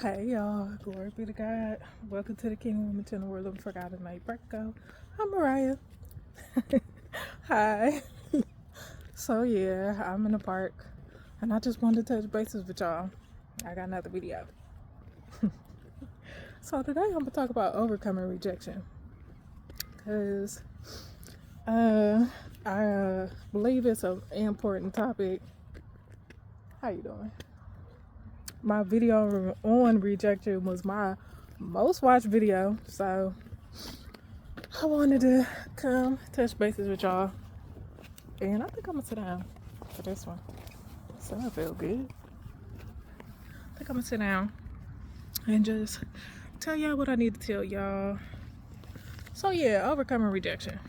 Hey y'all, glory be to God. Welcome to the Kingdom Women to the World Living for God and Night Breako. I'm Mariah. Hi. So yeah, I'm in the park and I just wanted to touch bases with y'all. I got another video. So today I'm gonna talk about overcoming rejection. Cause I believe it's an important topic. How you doing? My video on rejection was my most watched video, so I wanted to come touch bases with y'all. And I think I'm gonna sit down for this one. So I feel good. I think I'm gonna sit down and just tell y'all what I need to tell y'all. So yeah, overcoming rejection.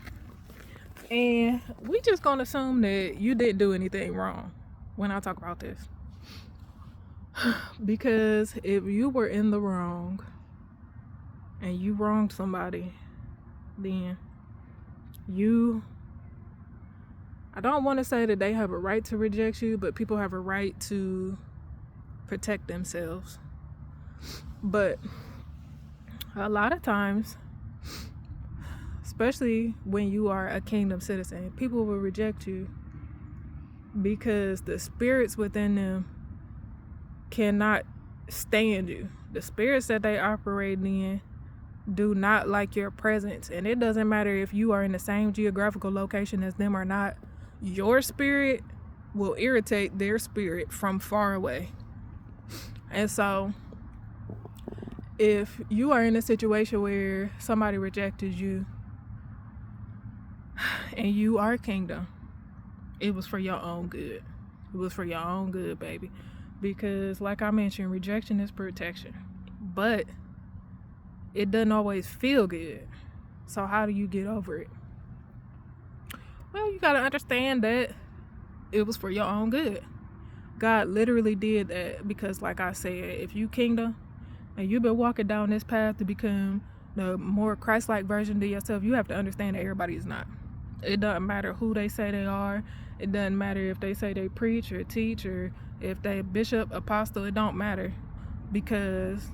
And we just gonna assume that you didn't do anything wrong when I talk about this. Because if you were in the wrong and you wronged somebody, then I don't want to say that they have a right to reject you, but people have a right to protect themselves. But a lot of times, especially when you are a kingdom citizen, people will reject you because the spirits within them cannot stand you. The spirits that they operate in do not like your presence. And it doesn't matter if you are in the same geographical location as them or not. Your spirit will irritate their spirit from far away. And so if you are in a situation where somebody rejected you and you are kingdom, it was for your own good. It was for your own good, baby. Because like I mentioned, rejection is protection. But it doesn't always feel good. So how do you get over it? Well, you got to understand that it was for your own good. God literally did that because, like I said, if you kingdom and you've been walking down this path to become the more Christ-like version of yourself, you have to understand that everybody is not. It doesn't matter who they say they are. It doesn't matter if they say they preach or teach or if they bishop, apostle. It don't matter, because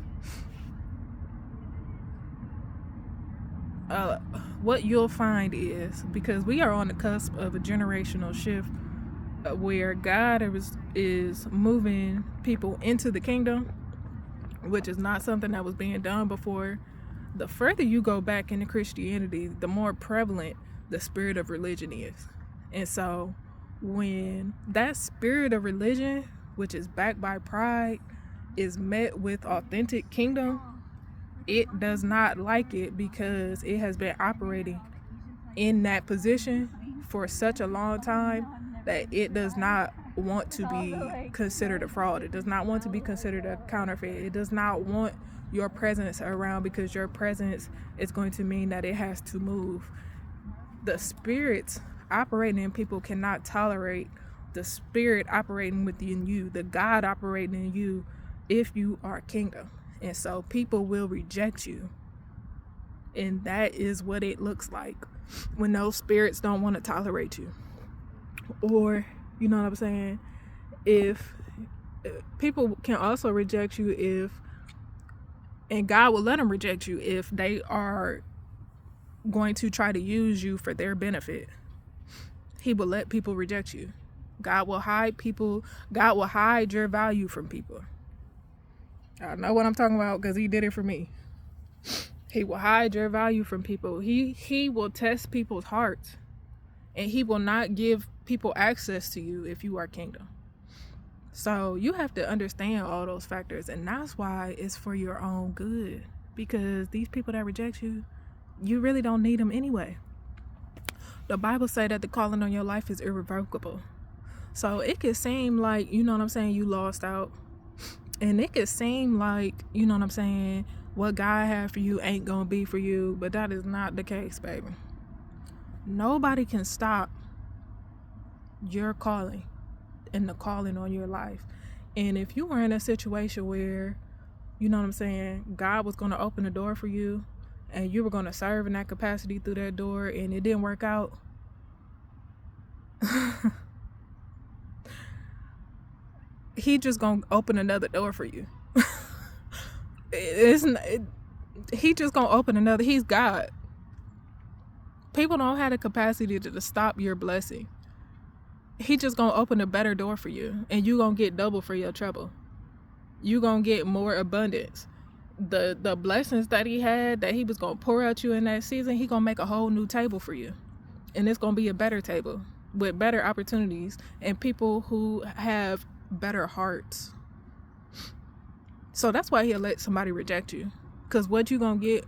what you'll find is, because we are on the cusp of a generational shift where God is moving people into the kingdom, which is not something that was being done before. The further you go back into Christianity, the more prevalent the spirit of religion is. And so when that spirit of religion, which is backed by pride, is met with authentic kingdom, it does not like it because it has been operating in that position for such a long time that it does not want to be considered a fraud. It does not want to be considered a counterfeit. It does not want your presence around because your presence is going to mean that it has to move. The spirits operating in people cannot tolerate the spirit operating within you, the God operating in you, if you are kingdom. And so people will reject you. And that is what it looks like when those spirits don't want to tolerate you. Or, you know what I'm saying? If people can also reject you and God will let them reject you if they are going to try to use you for their benefit. He will let people reject you. God will hide your value from people. I know what I'm talking about because he did it for me. He will hide your value from people. He will test people's hearts. And he will not give people access to you if you are kingdom. So you have to understand all those factors. And that's why it's for your own good. Because these people that reject you, you really don't need them anyway. The Bible say that the calling on your life is irrevocable. So it could seem like, you know what I'm saying, you lost out. And it could seem like, you know what I'm saying, what God had for you ain't gonna be for you. But that is not the case, baby. Nobody can stop your calling and the calling on your life. And if you were in a situation where, you know what I'm saying, God was going to open the door for you and you were going to serve in that capacity through that door and it didn't work out, he just going to open another door for you. It's he just gonna open another. He's God. People don't have the capacity to stop your blessing. He just gonna open a better door for you, and you gonna get double for your trouble. You gonna get more abundance. The blessings that he had, that he was gonna pour out you in that season, he gonna make a whole new table for you, and it's gonna be a better table with better opportunities and people who have better hearts. So that's why he'll let somebody reject you, because what you gonna get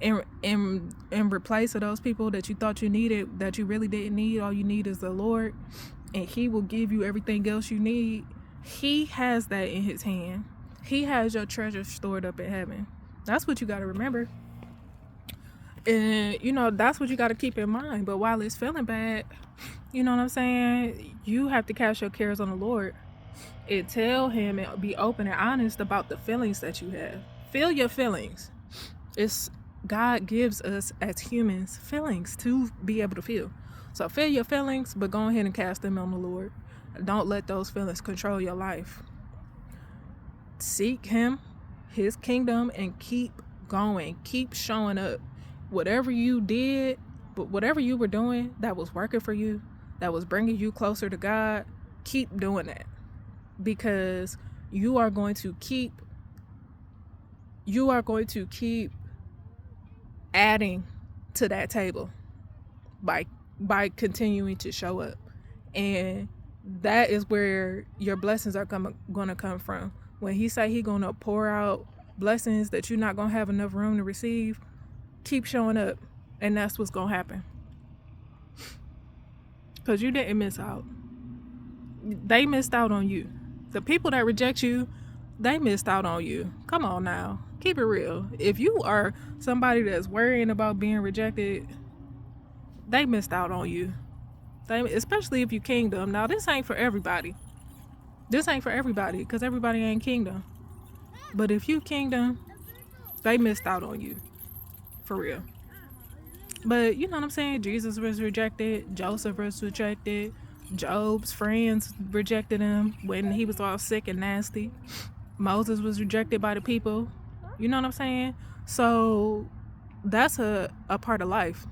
in replace of those people that you thought you needed, that you really didn't need. All you need is the Lord, and he will give you everything else you need. He has that in his hand. He has your treasure stored up in heaven. That's what you got to remember. And that's what you got to keep in mind. But while it's feeling bad, you know what I'm saying, you have to cast your cares on the Lord and tell him, and be open and honest about the feelings that you have. Feel your feelings. It's God gives us as humans feelings to be able to feel. So feel your feelings, but go ahead and cast them on the Lord. Don't let those feelings control your life. Seek him, his kingdom, and keep going. Keep showing up. Whatever you did, but whatever you were doing that was working for you, that was bringing you closer to God, keep doing that. Because you are going to keep adding to that table by continuing to show up. And that is where your blessings are going to come from. When he say he going to pour out blessings that you're not going to have enough room to receive, keep showing up, and that's what's going to happen. Because you didn't miss out. They missed out on you. The people that reject you, they missed out on you. Come on now. Keep it real. If you are somebody that's worrying about being rejected, they missed out on you. Especially if you kingdom. Now, this ain't for everybody. Because everybody ain't kingdom. But if you kingdom, they missed out on you. For real. But you know what I'm saying? Jesus was rejected. Joseph was rejected. Job's friends rejected him when he was all sick and nasty. Moses was rejected by the people. You know what I'm saying? So that's a part of life.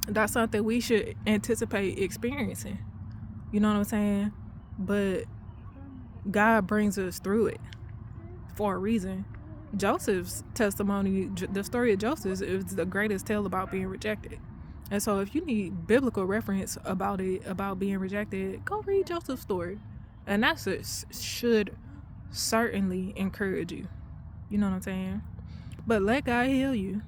That's something we should anticipate experiencing. You know what I'm saying? But God brings us through it for a reason. Joseph's testimony, the story of Joseph, is the greatest tale about being rejected. And so if you need biblical reference about being rejected, go read Joseph's story. And that should certainly encourage you. You know what I'm saying? But let God heal you.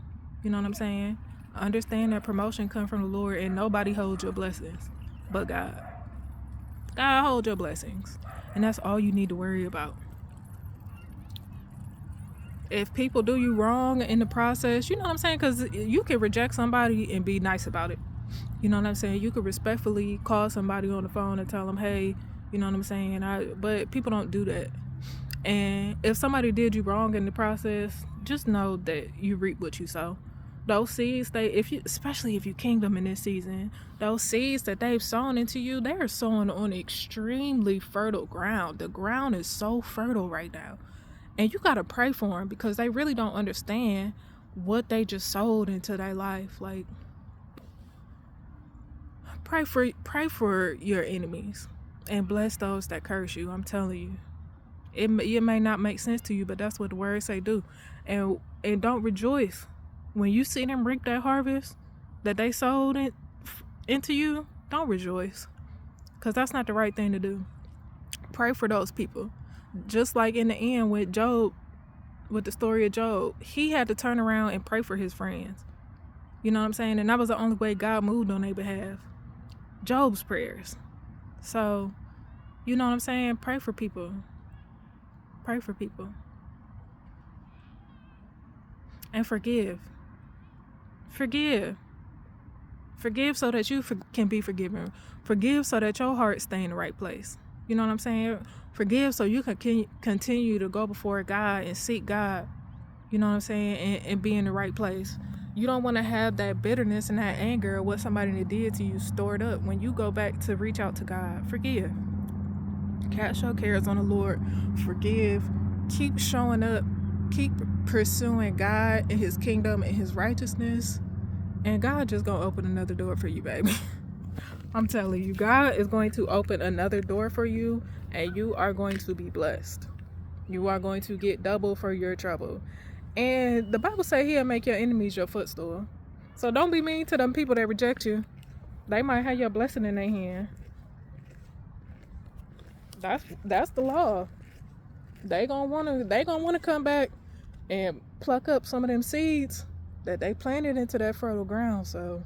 You know what I'm saying? Understand that promotion comes from the Lord, and nobody holds your blessings but God. God holds your blessings. And that's all you need to worry about. If people do you wrong in the process, you know what I'm saying? Because you can reject somebody and be nice about it. You know what I'm saying? You could respectfully call somebody on the phone and tell them, hey, you know what I'm saying? But people don't do that. And if somebody did you wrong in the process, just know that you reap what you sow. Those seeds, especially if you kingdom in this season, those seeds that they've sown into you, they are sown on extremely fertile ground. The ground is so fertile right now. And you got to pray for them, because they really don't understand what they just sowed into their life. Like, pray for your enemies and bless those that curse you. I'm telling you. It may not make sense to you, but that's what the word say do. And don't rejoice when you see them reap that harvest that they sowed into you. Don't rejoice, because that's not the right thing to do. Pray for those people. Just like in the end with Job, with the story of Job, he had to turn around and pray for his friends. You know what I'm saying? And that was the only way God moved on their behalf. Job's prayers. So, you know what I'm saying? Pray for people. Pray for people. And forgive. Forgive so that you can be forgiven. Forgive so that your heart stay in the right place. You know what I'm saying? Forgive so you can continue to go before God and seek God. You know what I'm saying? And be in the right place. You don't want to have that bitterness and that anger of what somebody did to you stored up. When you go back to reach out to God, forgive. Cast your cares on the Lord. Forgive. Keep showing up. Keep pursuing God and his kingdom and his righteousness, and God just gonna open another door for you, baby. I'm telling you, God is going to open another door for you, and you are going to be blessed. You are going to get double for your trouble. And the Bible say he'll make your enemies your footstool. So don't be mean to them people that reject you. They might have your blessing in their hand. That's the law. They gonna wanna come back and pluck up some of them seeds that they planted into that fertile ground. So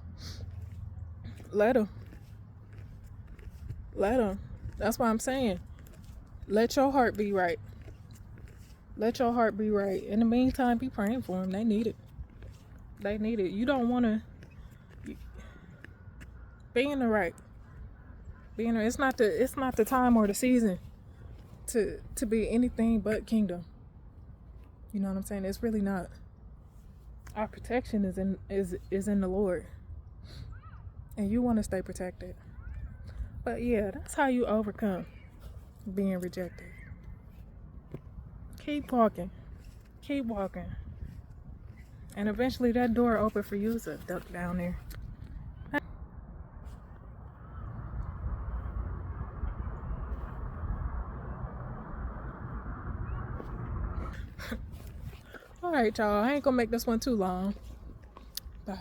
let them. Let them. That's why I'm saying, let your heart be right. Let your heart be right. In the meantime, be praying for them. They need it. They need it. You don't want to be in the right. It's not the time or the season to be anything but kingdom. You know what I'm saying? It's really not. Our protection is in the Lord, and you want to stay protected. But yeah, that's how you overcome being rejected. Keep walking. Keep walking. And eventually that door open for you to duck down there. All right, y'all. I ain't gonna make this one too long. Bye.